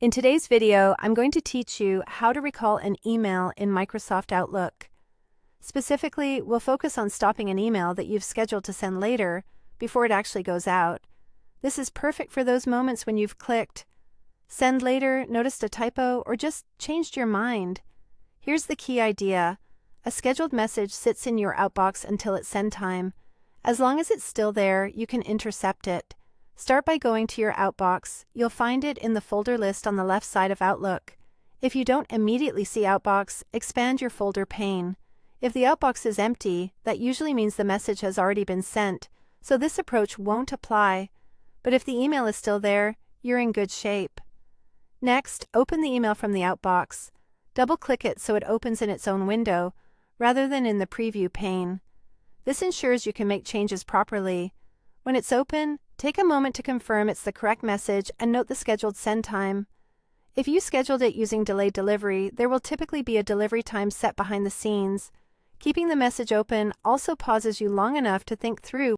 In today's video, I'm going to teach you how to recall an email in Microsoft Outlook. Specifically, we'll focus on stopping an email that you've scheduled to send later before it actually goes out. This is perfect for those moments when you've clicked send later, noticed a typo, or just changed your mind. Here's the key idea. A scheduled message sits in your outbox until it's send time. As long as it's still there, you can intercept it. Start by going to your outbox. You'll find it in the folder list on the left side of Outlook. If you don't immediately see Outbox, expand your folder pane. If the outbox is empty, that usually means the message has already been sent, so this approach won't apply. But if the email is still there, you're in good shape. Next, open the email from the outbox. Double-click it so it opens in its own window, rather than in the preview pane. This ensures you can make changes properly. When it's open, take a moment to confirm it's the correct message and note the scheduled send time. If you scheduled it using delayed delivery, there will typically be a delivery time set behind the scenes. Keeping the message open also pauses you long enough to think through